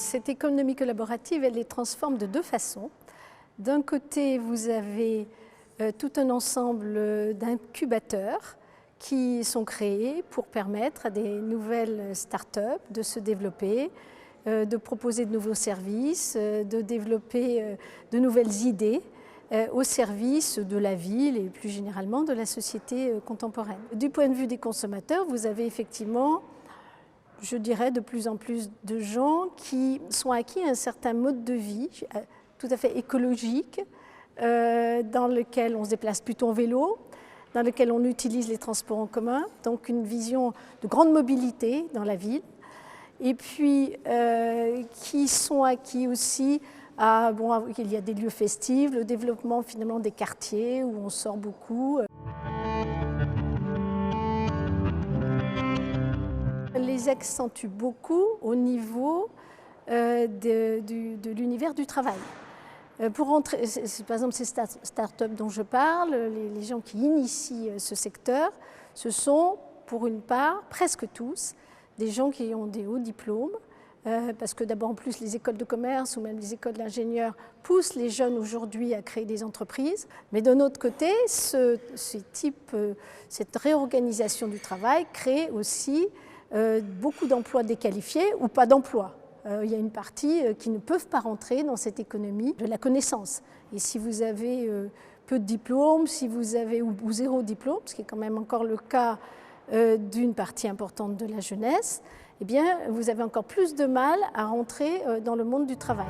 Cette économie collaborative, elle les transforme de deux façons. D'un côté, vous avez tout un ensemble d'incubateurs qui sont créés pour permettre à des nouvelles start-up de se développer, de proposer de nouveaux services, de développer de nouvelles idées au service de la ville et plus généralement de la société contemporaine. Du point de vue des consommateurs, vous avez effectivement, je dirais, de plus en plus de gens qui sont acquis à un certain mode de vie tout à fait écologique, dans lequel on se déplace plutôt en vélo, dans lequel on utilise les transports en commun, donc une vision de grande mobilité dans la ville, et puis qui sont acquis aussi à, qu'il y a des lieux festifs, le développement finalement des quartiers où on sort beaucoup. Les accentue beaucoup au niveau de l'univers du travail. Pour entrer, par exemple, ces start-up dont je parle, les gens qui initient ce secteur, ce sont pour une part, presque tous, des gens qui ont des hauts diplômes, parce que d'abord en plus les écoles de commerce ou même les écoles d'ingénieurs poussent les jeunes aujourd'hui à créer des entreprises. Mais d'un autre côté, cette réorganisation du travail crée aussi beaucoup d'emplois déqualifiés ou pas d'emplois. Il y a une partie qui ne peuvent pas rentrer dans cette économie de la connaissance. Et si vous avez peu de diplômes, si vous avez ou zéro diplôme, ce qui est quand même encore le cas d'une partie importante de la jeunesse, eh bien, vous avez encore plus de mal à rentrer dans le monde du travail.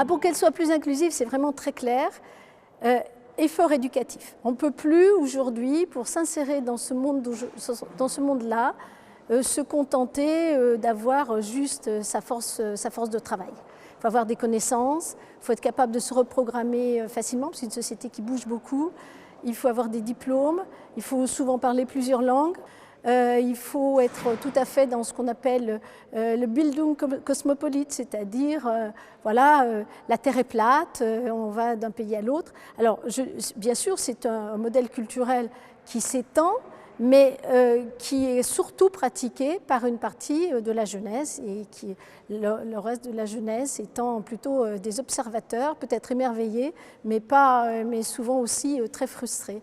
Pour qu'elle soit plus inclusive, c'est vraiment très clair. Effort éducatif. On ne peut plus aujourd'hui, pour s'insérer dans ce monde-là, se contenter d'avoir juste sa force de travail. Il faut avoir des connaissances, il faut être capable de se reprogrammer facilement, parce que c'est une société qui bouge beaucoup. Il faut avoir des diplômes, il faut souvent parler plusieurs langues. Il faut être tout à fait dans ce qu'on appelle le Bildung cosmopolite, c'est-à-dire la Terre est plate, on va d'un pays à l'autre. Alors bien sûr, c'est un modèle culturel qui s'étend, mais qui est surtout pratiqué par une partie de la jeunesse, et le reste de la jeunesse étant plutôt des observateurs, peut-être émerveillés, mais souvent aussi très frustrés.